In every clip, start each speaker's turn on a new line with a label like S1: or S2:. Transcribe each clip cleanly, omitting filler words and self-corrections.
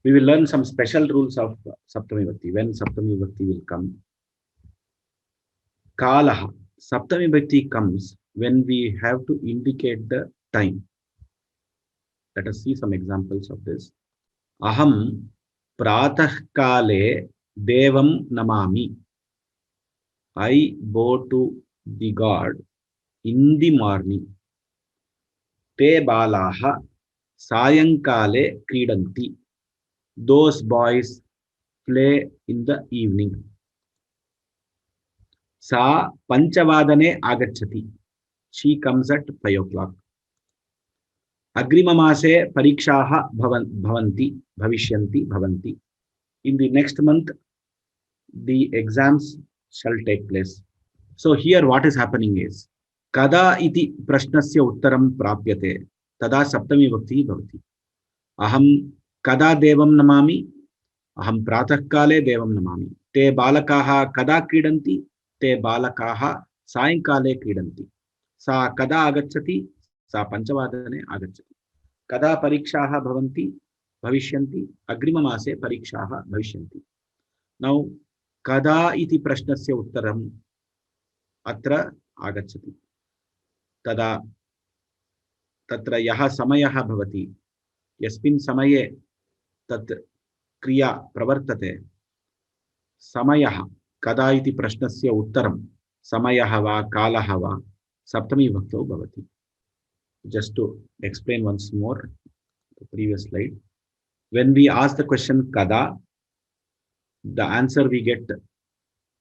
S1: We will learn some special rules of Saptami Vibhakti. When Saptami Vibhakti will come. Kalaha. Saptami Vibhakti comes when we have to indicate the time. Let us see some examples of this. Aham pratah kale devam namami. I bow to the god in the morning. Te balaha sayankale kridanti. Those boys play in the evening. Sa panchavadane agachati. She comes at 5 o'clock. Agrimamase parikshaha bhavanti, bhavishyanti, bhavanti. In the next month, the exams shall take place. So here what is happening is, kada iti prashnasya uttaram prapyate, tada saptami vibhakti bhavati. Aham kada devam namami, aham pratah kale devam namami. Te balakaha kada kridanti, te balakaha sayankale kridanti. Sa kada agachati, sa panchavadane agachati. Kada parikshaha bhavanti, bhavishyanti, agrimamase parikshaha bhavishyanti. Now, kada iti prashnasya uttaram atra agachati. Tada tatra yaha samayaha bhavati, yasmin samaye tat kriya pravartate. Samayaha, kada iti prashnasya uttaram, samayaha va kalaha va saptami vibhaktau bhavati. Just to explain once more the previous slide. When we ask the question kada, the answer we get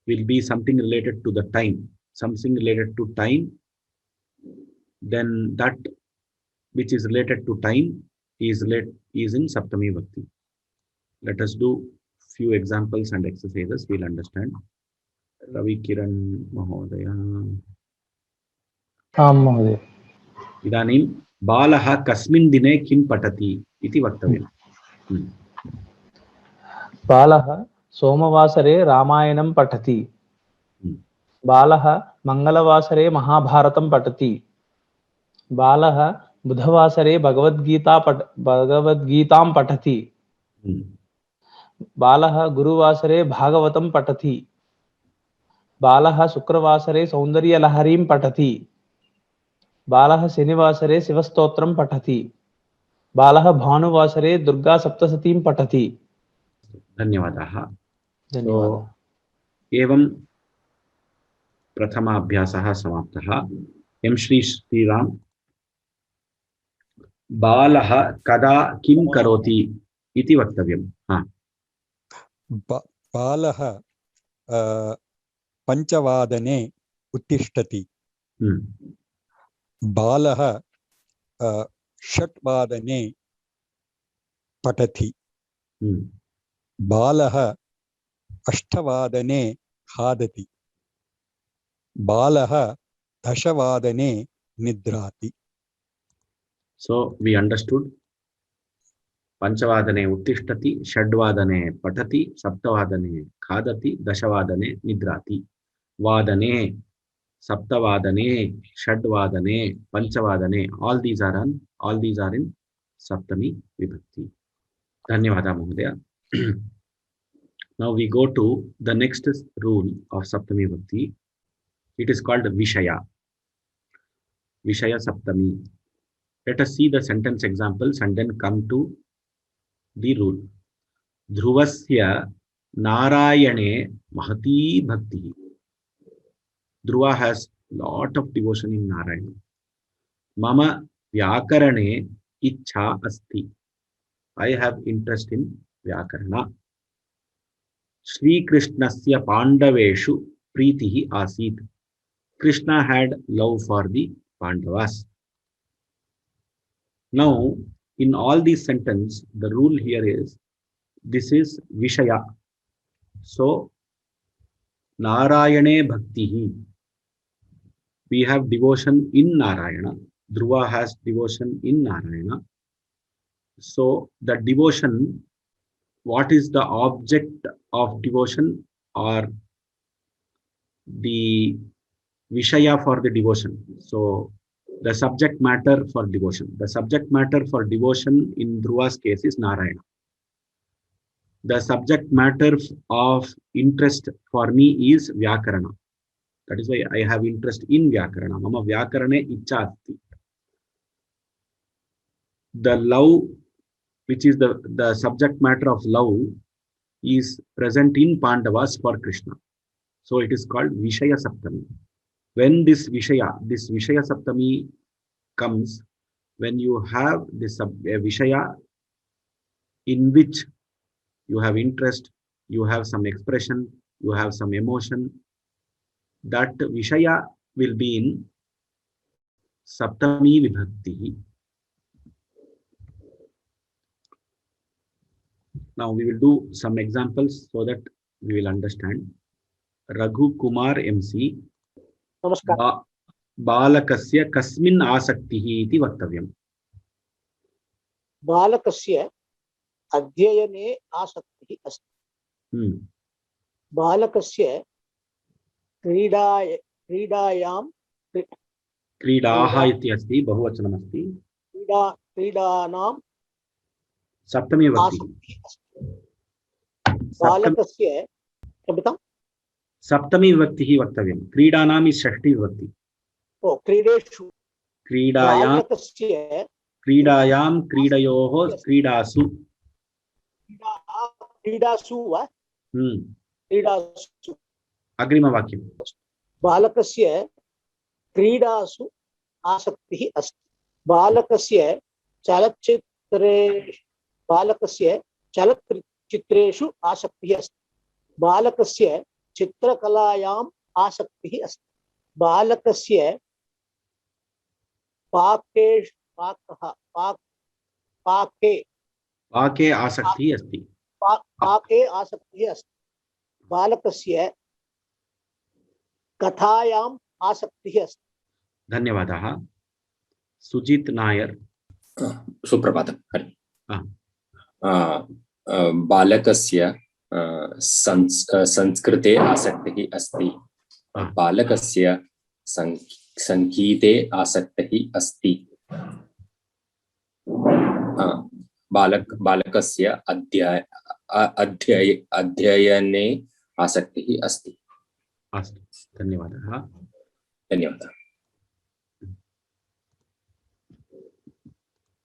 S1: will be something related to the time, something related to time. Then that which is related to time is in Saptami Vibhakti. Let us do few examples and exercises. We'll understand. Ravi Kiran Mahodaya.
S2: Mahodaya.
S1: Idanim Balaha kasmin dine kim patati iti vaktavya.
S2: Balaha Somavasare Ramayanam patati. Balaha Mangalavasare Mahabharatam patati. Balaha Budhavasare Bhagavad Gitam patati. Balaha Guruvasare Bhagavatam patati. Balaha Sukravasare Saundarya Laharim patati. Balaha Sinivasare Sivastotram patati. Balaha Bhanuvasare Durga Saptasatim patati.
S1: धन्यवादाः.
S2: धन्यवादाः.
S1: एवं प्रथमाभ्यासः समाप्तः. M Shriram बालः कदा किं करोति इति वक्तव्यम्.
S3: बालः पञ्चवादने उत्तिष्ठति. बालः षट्वादने पठति. बालः अष्टवादने खादति. बालः दशवादने निद्राति.
S1: So we understood. पंचवादने उत्तिष्ठति, षड्वादने पठति, सप्तवादने खादति, दशवादने निद्राति. वादने, सप्तवादने, षड्वादने, पंचवादने, all these are in Saptami Vibhakti. धन्यवादाः महोदय. Now we go to the next rule of Saptami Vibhakti. It is called Vishaya. Vishaya Saptami. Let us see the sentence examples and then come to the rule. Dhruvasya Narayane Mahati Bhakti. Dhruva has lot of devotion in Narayana. Mama Vyakarane Ichha Asti. I have interest in Vyakarana. Shri Krishnasya Pandaveshu Pritihi Asit. Krishna had love for the Pandavas. Now, in all these sentences, the rule here is, this is Vishaya. So, Narayane Bhaktihi. We have devotion in Narayana. Dhruva has devotion in Narayana. So, the devotion, what is the object of devotion or the Vishaya for the devotion? So, the subject matter for devotion. The subject matter for devotion in Dhruva's case is Narayana. The subject matter of interest for me is Vyakarana. That is why I have interest in Vyakarana. Mama Vyakarane ichha asti. The love, which is the subject matter of love, is present in Pandavas for Krishna. So it is called Vishaya Saptami. When this Vishaya Saptami comes, when you have this Vishaya in which you have interest, you have some expression, you have some emotion, that Vishaya will be in Saptami Vibhakti. Now we will do some examples so that we will understand. Raghu Kumar MC.
S4: नमस्कार.
S1: बालकस्य कस्मिन् आसक्तिः इति वक्तव्यम्.
S4: बालकस्य अध्ययने आसक्तिः अस्ति. बालकस्य क्रीडायां
S1: क्रीडाः इति अस्ति, बहुवचनमस्ति.
S4: क्रीडानां
S1: सप्तमी विभक्ति.
S4: आसक्तिः अस्ति. बालकस्य किमर्थं
S1: सप्तमी विभक्तिः वक्तव्यं. क्रीडानाम् इस् षष्ठी विभक्ति.
S4: ओ क्रीडेषु.
S1: क्रीडायां क्रीडयोः क्रीडासु.
S4: क्रीडासु वा? क्रीडासु.
S1: अग्रिमवाक्यं.
S4: बालकस्य क्रीडासु आसक्तिः अस्ति. बालकस्य चलच्चित्रेषु आसक्तिः अस्ति. बालकस्य चित्रकलायाम् आसक्तिः अस्ति. बालकस्य पाके
S1: आसक्तिः अस्ति.
S4: पाके आसक्तिः अस्ति. बालकस्य कथायाम् आसक्तिः अस्ति.
S1: धन्यवादः. सुजित नायर.
S5: सुप्रभातम्. बालकस्य संस्कृते आसक्तिः अस्ति. बालकस्य संगीते आसक्तिः अस्ति. बालकस्य अध्ययने आसक्तिः अस्ति.
S1: अस्तु, धन्यवादः.
S5: धन्यवादः.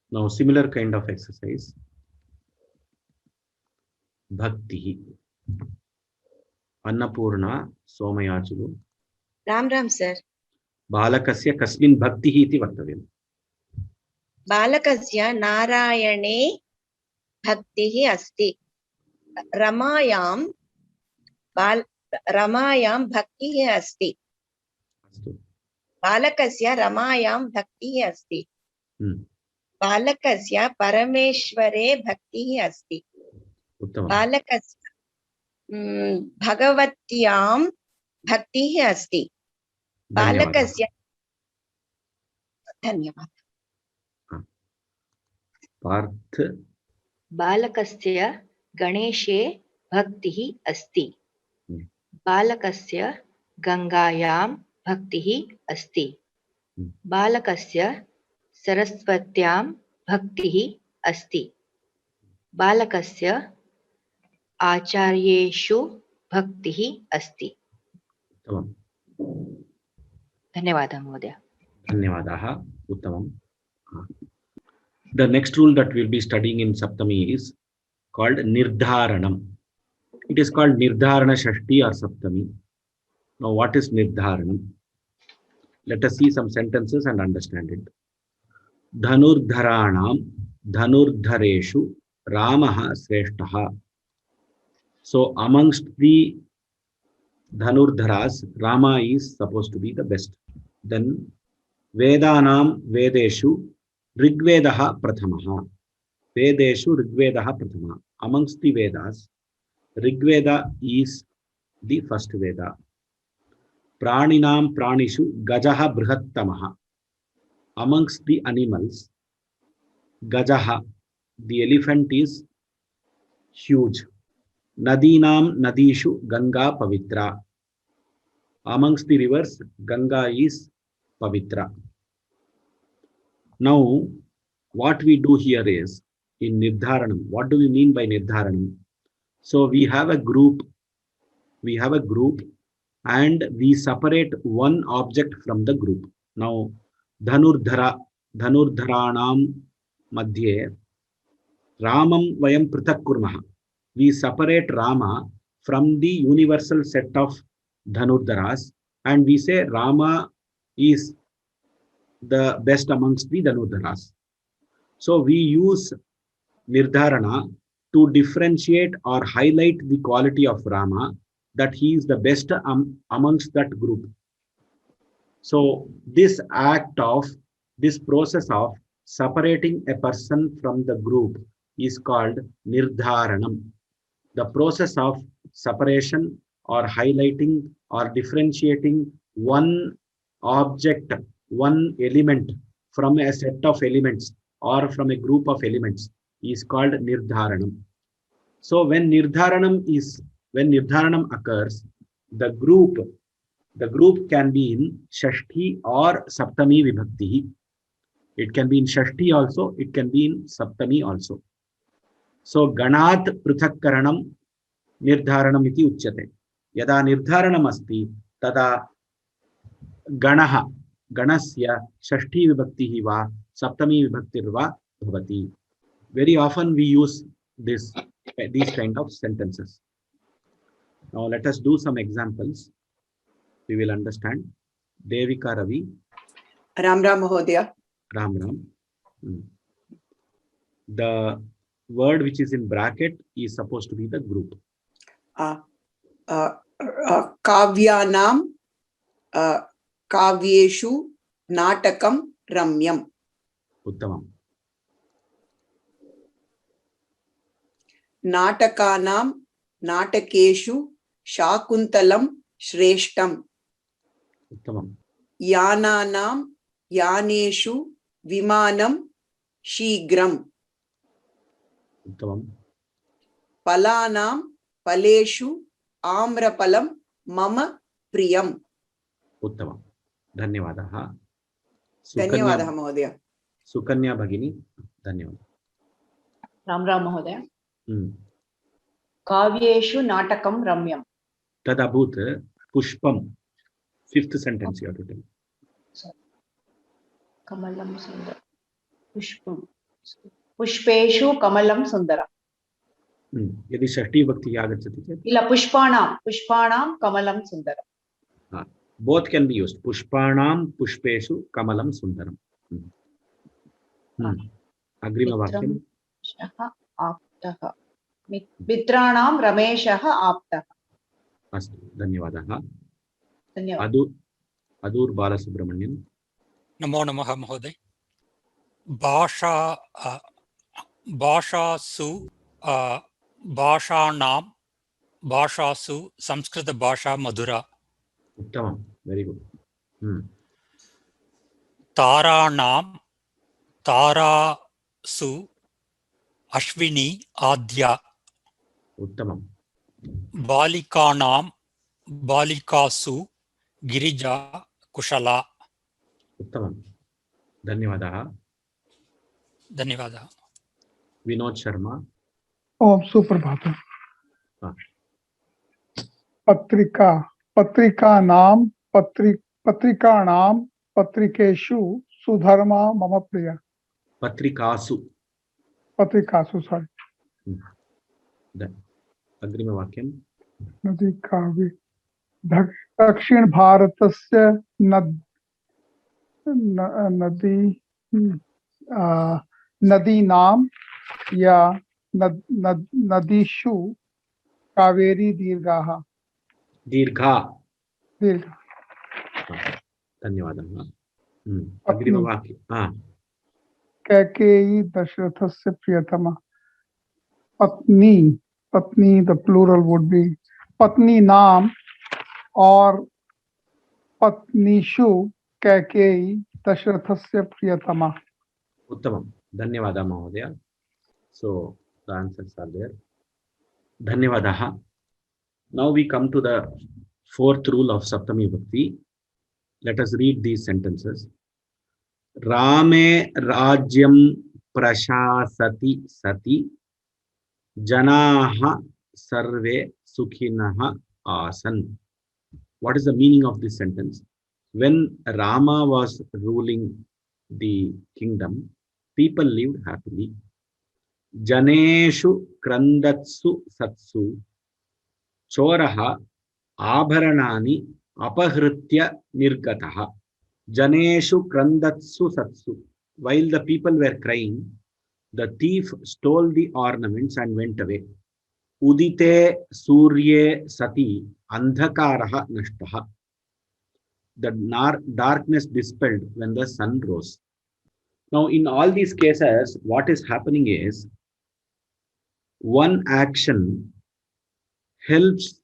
S1: Now similar kind of exercise. Bhakti. Annapurna Somayachulu.
S6: Ram sir.
S1: Balakasya kasmin bhaktihi iti vaktavyam.
S6: Balakasya narayane bhaktihi asti. Ramayam bhaktihi asti. Balakasya ramayam bhaktihi asti. बालकस्य परमेश्वरे भक्तिः अस्ति. बालकस्य भगवत्यां भक्तिः अस्ति. बालकस्य धन्यवादः.
S1: पार्थ.
S7: बालकस्य गणेशे भक्तिः अस्ति. बालकस्य गंगायां भक्तिः अस्ति. बालकस्य सरस्वत्यां भक्तिः अस्ति. बालकस्य आचार्येषु भक्तिः अस्ति. धन्यवादः महोदय.
S1: धन्यवादाः. उत्तमम्. The next rule that we'll be studying in Saptami is called Nirdharanam. It is called Nirdharana Shashti or Saptami. Now what is Nirdharanam? Let us see some sentences and understand it. Dhanurdharanam Dhanurdhareshu Ramaha Sreshtaha. So amongst the Dhanurdharas, Rama is supposed to be the best. Then Vedanam Vedeshu Rigvedaha Prathamaha. Vedeshu Rigvedaha Prathamaha. Amongst the Vedas, Rigveda is the first Veda. Praninam Pranishu Gajaha Brihattamaha. Amongst the animals, Gajaha, the elephant, is huge. Nadinam Nadishu Ganga Pavitra. Amongst the rivers, Ganga is Pavitra. Now, what we do here is, in Nirdharanam, what do we mean by Nirdharanam? So we have a group. We have a group, and we separate one object from the group. Now, Dhanurdharanam madhye Ramam vayam prithak kurmah. We separate Rama from the universal set of Dhanurdharas, and we say Rama is the best amongst the Dhanurdharas. So we use Nirdharana to differentiate or highlight the quality of Rama, that he is the best amongst that group. So this process of separating a person from the group is called Nirdharanam. The process of separation or highlighting or differentiating one object, one element from a set of elements or from a group of elements is called Nirdharanam. So when Nirdharanam occurs, the group can be in Shashti or Saptami Vibhakti. It can be in Shashti also, it can be in Saptami also. So Ganat Prithakkaranam Nirdharanam iti uchyate. Yada Nirdharanam asti, tada Ganasya Shashti Vibhakti va Saptami Vibhaktir va bhavati. Very often we use these kind of sentences. Now let us do some examples. We will understand. Devika Ravi.
S8: Ram Ram Mahodaya.
S1: Ram Ram. The word which is in bracket is supposed to be the group.
S8: Kavyanam Kavyeshu Natakam Ramyam.
S1: Uttamam.
S8: Natakanam Natakeshu Shakuntalam Shreshtam.
S1: Uttamam.
S8: Yananam Yaneshu Vimanam Shigram.
S1: Uttamam.
S8: Palanam Paleshu Amrapalam Mama Priyam.
S1: Uttamam. Dhanyavadaha.
S8: Dhanyavadaha Mahodaya.
S1: Sukanya Bhagini. Dhanyavad.
S9: Ram Ram Mahodaya.
S1: Hmm.
S9: Kavyeshu Natakam Ramyam.
S1: Tadabhut Pushpam. Fifth sentence you have to tell.
S9: Sorry. Kamalam Sundara. Pushpam. Pushpeshu Kamalam Sundara.
S1: Yadi Shashti Bhakti agachati chet.
S9: Illa Pushpanam Kamalam Sundara.
S1: Both can be used. Pushpanam Pushpeshu Kamalam Sundaram. Agrima Vakyam.
S9: Aptaha. Mitranam Rameshaha Aptaha.
S1: Astu. Dhanyavadaha.
S9: Dhanyavad.
S1: Adur Balasubramanian.
S10: Namo Namaha Mahoday. Bhashasu Bhashanam Bhashasu Samskrita Bhasha Madhura.
S1: Uttamam. Very good.
S10: Taranam Tarasu Ashwini Adya.
S1: Uttamam.
S10: Balikanam Balikasu Girija Kushala.
S1: Uttamam. Dhanyavadaha.
S10: Dhanyavadaha.
S1: Vinod Sharma.
S11: Om Suprabhata. Patrika Nam Patrikeshu Sudharma Mama Priya.
S1: Patrikasu.
S11: Sorry.
S1: Agrima Vakyam.
S11: Nadi Kavi. Dakshin Bharatasya Nadi Nam Ya Nadishu Kaveri Dirgaha.
S1: Dirgha. Dhanyavadaha. Agrima Vakyam.
S11: Kaikeyi Dashrathasya Priyatama. Patni, the plural would be Patni Nam or Patnishu Kaikeyi Dashrathasya Priyatama.
S1: Uttamam. Dhanyavada Mahodaya. So the answers are there. Dhanyavadaha. Now we come to the fourth rule of Saptami Bhakti. Let us read these sentences. Rame Rajyam Prashasati Sati Janaha sarve sukhinah asan. What is the meaning of this sentence? When Rama was ruling the kingdom, people lived happily. Janeshu krandatsu satsu choraha abharanani apahritya nirgataha. Janeshu krandatsu satsu. While the people were crying, the thief stole the ornaments and went away. Udite surye sati andhakaraha nashtaha. The darkness dispelled when the sun rose. Now, in all these cases, what is happening is one action helps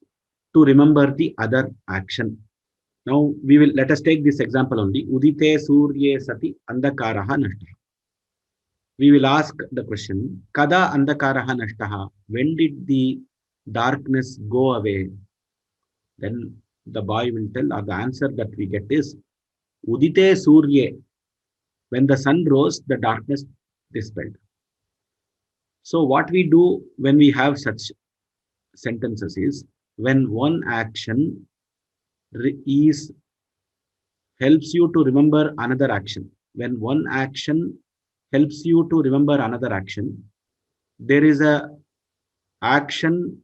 S1: to remember the other action. Now, let us take this example only. Udite surye sati andhakaraha nashtaha. We will ask the question, kada andhakaraha nashtaha? When did the darkness go away? Then the boy will tell, or the answer that we get is Udite surye. When the sun rose, the darkness dispelled. So what we do when we have such sentences is, when one action helps you to remember another action. When one action helps you to remember another action, there is a action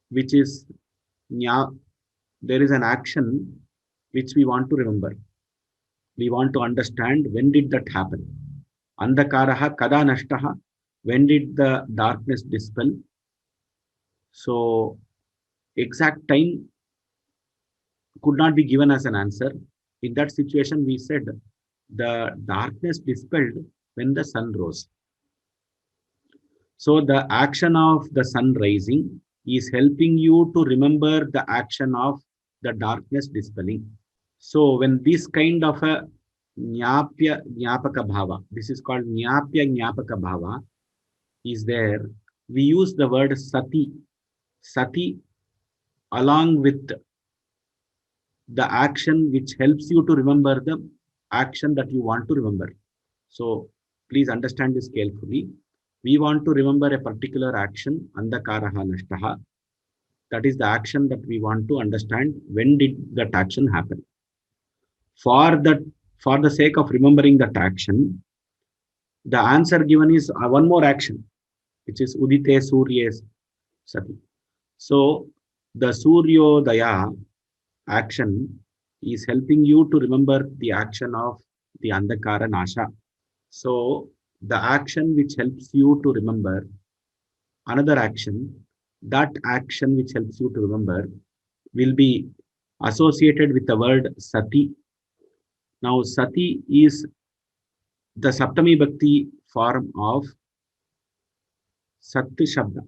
S1: which is there is an action which we want to remember. We want to understand, when did that happen? Andhakaraha kada nashtaha. When did the darkness dispel? So exact time could not be given as an answer. In that situation, we said the darkness dispelled when the sun rose. So the action of the sun rising is helping you to remember the action of the darkness dispelling. So when this kind of a Jnapya Jnapaka Bhava, this is called Jnapya Jnapaka Bhava, is there, we use the word Sati. Sati along with the action which helps you to remember the action that you want to remember. So please understand this carefully. We want to remember a particular action, andhakaraha nashtaha. That is the action that we want to understand. When did that action happen? For the sake of remembering that action, the answer given is one more action, which is Udite Surye Sati. So the Suryodaya action is helping you to remember the action of the Andhakara Nasha. So the action which helps you to remember another action, that action which helps you to remember will be associated with the word Sati. Now Sati is the Saptami Bhakti form of Sat Shabda.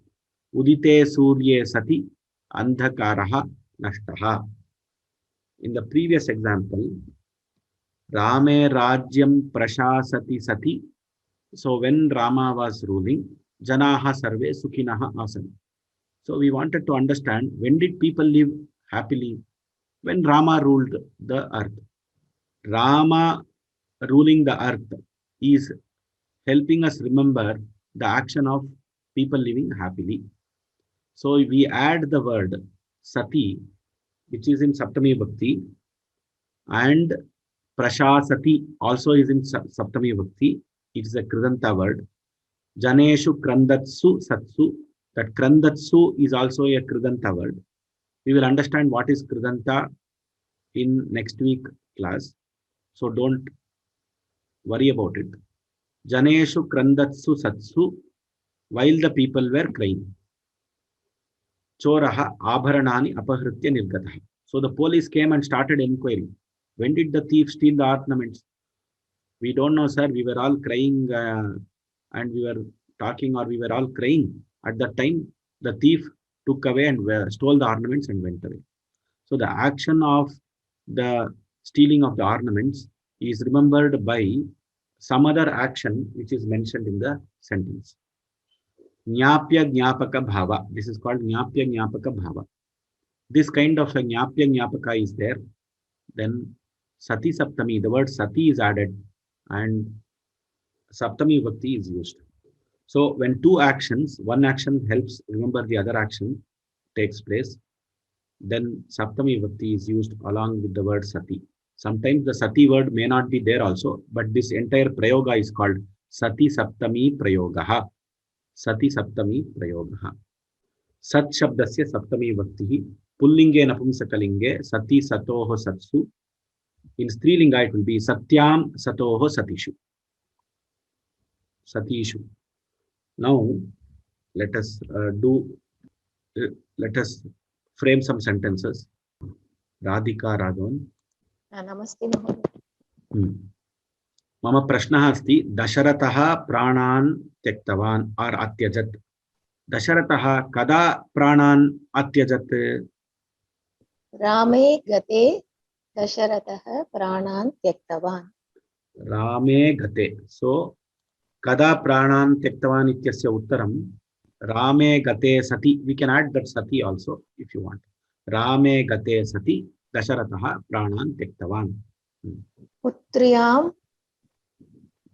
S1: Udite Surye Sati Andhakaraha Nashtaha. In the previous example, Rame Rajyam Prashasati Sati. So when Rama was ruling, Janaha Sarve Sukhinaha Asan. So we wanted to understand, when did people live happily? When Rama ruled the earth. Rama ruling the earth is helping us remember the action of people living happily. So we add the word Sati, which is in Saptami Bhakti, and Prashasati also is in Saptami Bhakti. It is a Kridanta word. Janeshu Krandatsu Satsu. That Krandatsu is also a Kridanta word. We will understand what is Kridanta in next week class. So don't worry about it. Janeshu Krandatsu Satsu, while the people were crying. Choraha Abharanani Apahritya Nirgataha. So the police came and started inquiry. When did the thief steal the ornaments? We don't know, sir. We were all crying and we were talking, or we were all crying. At that time, the thief took away and stole the ornaments and went away. So the action of the stealing of the ornaments is remembered by some other action which is mentioned in the sentence. Jnapya Jnapaka Bhava. This is called Jnapya Jnapaka Bhava. This kind of a Jnapya Jnapaka is there. Then Sati Saptami, the word Sati is added and Saptami Bhakti is used. So when two actions, one action helps remember the other action takes place, then Saptami Vibhakti is used along with the word Sati. Sometimes the Sati word may not be there also, but this entire Prayoga is called Sati Saptami Prayogaha. Sati Saptami Prayogaha. Sat Shabdasya Saptami Vibhakti. Pullinge Napumsakalinge Sati Satoho Satsu. In Strilinga it will be Satyam Satoho Satishu. Satishu. Now let us let us frame some sentences. Radhika Radon.
S12: नमस्ते महोदय।
S1: मम प्रश्नः अस्ति दशरथः प्राणान् त्यक्तवान् और अत्यजत्। दशरथः कदा प्राणान् अत्यजत्?
S12: रामे गते दशरथः प्राणान् त्यक्तवान्।
S1: रामे गते। सो कदा प्राणान् त्यक्तवान् इत्यस्य उत्तरं रामे गते सति. We can add that sati also if you want. रामे गते सति दशरथः प्राणान् त्यक्तवान्।
S12: पुत्र्यां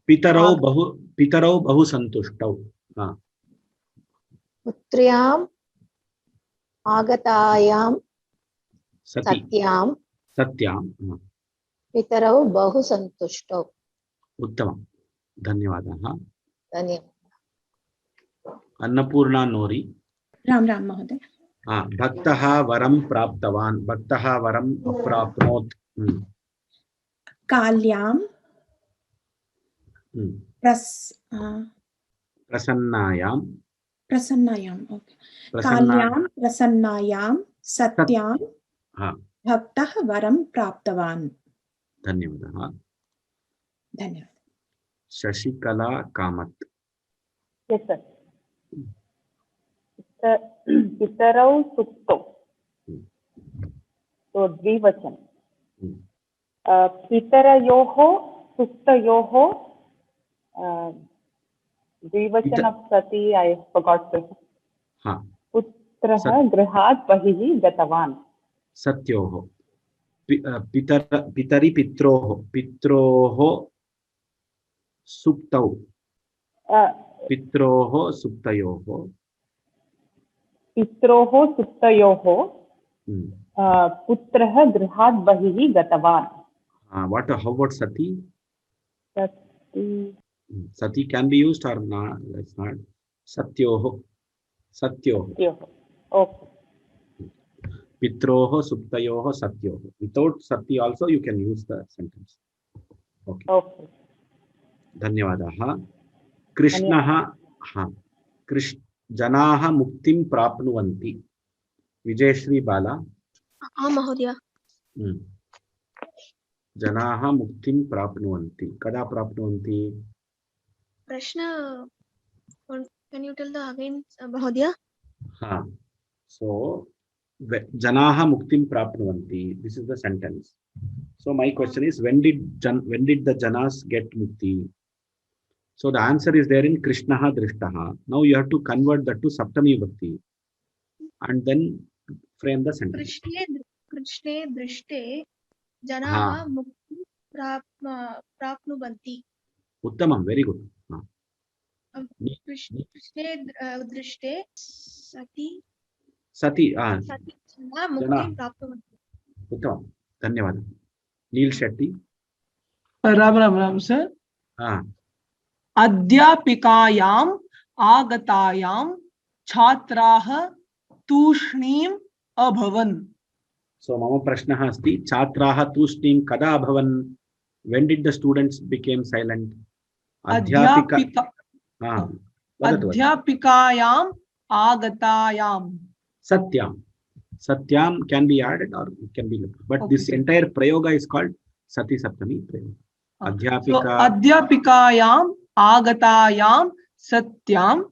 S1: पितरौ बहु सन्तुष्टौ।
S12: पुत्र्याम् आगतायां सत्यां पितरौ बहु सन्तुष्टौ।
S1: उत्तमं, धन्यवादः।
S12: धन्यवादः।
S1: अन्नपूर्णा नोरी।
S13: राम राम महोदय।
S1: भक्तः वरं प्राप्तवान्। भक्तः वरं प्राप्नोत्।
S13: काल्यां
S1: प्रसन्नायां
S13: काल्यां प्रसन्नायां सत्यां भक्तः वरं प्राप्तवान्।
S1: धन्यवादः।
S13: धन्यवादः।
S1: शशिकला कामत्।
S14: Yes, sir. पितरौ सुप्तौ, तो द्विवचन। पितरयोः सुप्तयोः द्विवचन of sati. I forgot to. पुत्रः गृहात् बहिः गतवान्।
S1: सत्योः। पितरि पित्रोः सुप्तौ। पित्रोः सुप्तयोः
S14: पुत्रः गृहात् बहिः गतवान्।
S1: How about sati? Sati can be used or not? That's not. Satyoho.
S14: Okay.
S1: Pitroho suptayoho satyoho. Without sati also you can use the sentence. Okay. धन्यवादः। कृष्णः जनाः मुक्तिं प्राप्नुवन्ति। विजयश्री बाला।
S15: महोदय।
S1: जनाः मुक्तिं प्राप्नुवन्ति। कदा प्राप्नुवन्ति?
S15: प्रश्न can you tell the again महोदय?
S1: So जनाः मुक्तिं प्राप्नुवन्ति. This is the sentence. So my question is, when did the janas get mukti? So the answer is there in Krishnaha Drishtaha. Now you have to convert that to Saptami Vibhakti and then frame the sentence.
S15: Krishne Drishte Janaha Mukti Prapnuvanti.
S1: Uttamam, very good.
S15: Krishne Drishte Sati
S1: Jana
S15: Mukti Prapnuvanti.
S1: Uttamam, धन्यवाद। नील Shetty.
S2: Ram sir. अध्यापिकायाम् आगतायां छात्राः तूष्णीम् अभवन्।
S1: So मम प्रश्नः अस्ति, छात्राः तूष्णीं कदा अभवन्? When did the students became silent?
S2: अध्यापिकायाम् आगतायां।
S1: Satyam can be added or it can be left. But this entire prayoga is called Sati Saptami Prayoga.
S2: अध्यापिकायाम् आगतायां सत्यां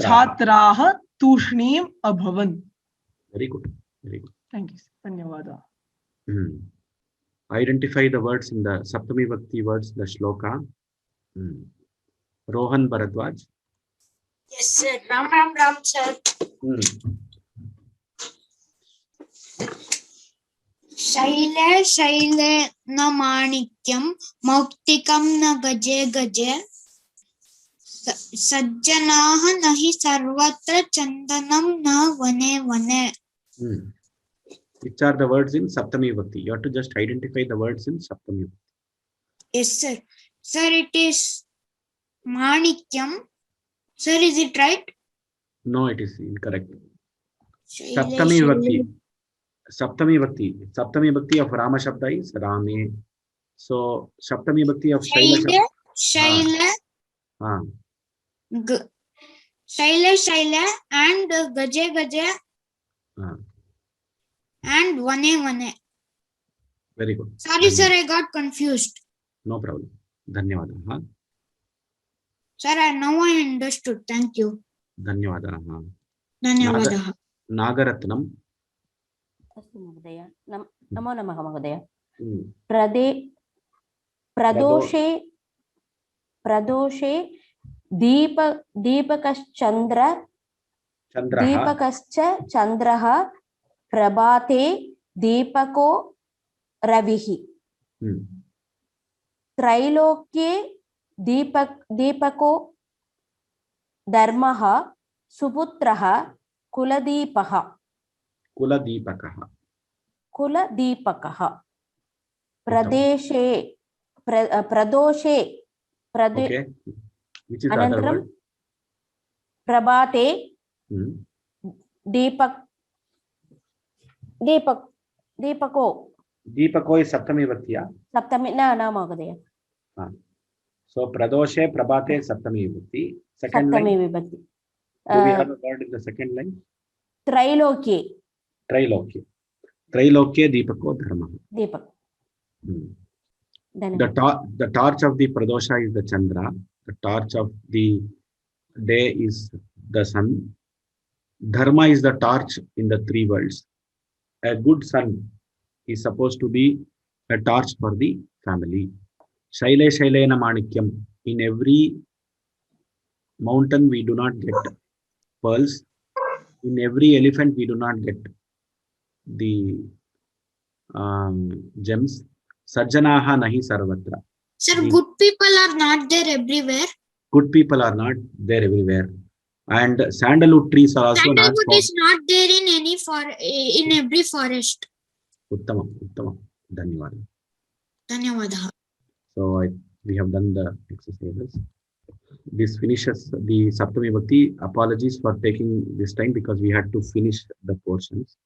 S2: छात्राः तूष्णीम् अभवन्।
S1: Very good. Very good.
S2: Thank you. धन्यवादः।
S1: Identify the words in the Saptami Vibhakti words, the shloka. Rohan Bharadwaj.
S16: Yes, sir. Ram, sir. Shelley न माणिक्यं मौक्तिकं न गजे गजे सज्जनाः न हि सर्वत्र चन्दनं न वने वने.
S1: Which are the words in Saptami Vibhakti? You have to just identify the words in Saptami Vibhakti.
S16: Yes, sir. Sir, it is Manikyam. Sir, is it right?
S1: No, it is incorrect.
S16: Shaile,
S1: Saptami Vibhakti.
S16: Shaile.
S1: Saptami Vibhakti. Saptami Vibhakti of Rama Shabda is Rame. So Saptami Vibhakti of Shaila
S16: Shaile,
S1: Shabda.
S16: Shaile, Shaile, Shaile, and Gaje, Gaje, and Vane, Vane.
S1: Very good.
S16: Sorry, sir, I got confused.
S1: No problem. Dhanyawada.
S16: Sir, now I understood. Thank you.
S1: Dhanyawada.
S16: Dhanyawadaः.
S1: Nagaratnam.
S17: अस्तु महोदय. नमो नमः महोदय. प्रदोषे दीपकश्च चन्द्रः प्रभाते दीपको रविः. त्रैलोक्ये दीपको धर्मः सुपुत्रः कुलदीपः. प्रदोषे
S1: Okay. Which is the other
S17: अनन्तरं
S1: word?
S17: प्रभाते दीपको.
S1: Deepako is Saptami Vibhakti.
S17: सप्तमी न महोदय.
S1: So Pradoshe Prabhate Saptami Vibhakti. Second
S17: सप्तमी
S1: line.
S17: विभक्ति.
S1: Do we have a word in the second line?
S17: त्रैलोक्ये.
S1: Trailokye Deepako Dharma.
S17: Deepak.
S1: The torch of the Pradosha is the Chandra. The torch of the day is the sun. Dharma is the torch in the three worlds. A good son is supposed to be a torch for the family. Shaile Shailena Manikyam. In every mountain we do not get pearls. In every elephant we do not get the gems. Sajjanaha nahi sarvatra.
S16: Sir, good people are not there everywhere.
S1: Good people are not there everywhere. And sandalwood trees are also not
S16: Sandalwood
S1: found.
S16: is not there in in every forest.
S1: Uttamam. Dhanyawada.
S16: Dhanyawadaः.
S1: So we have done the exercises. This finishes the Saptami Vibhakti. Apologies for taking this time because we had to finish the portions.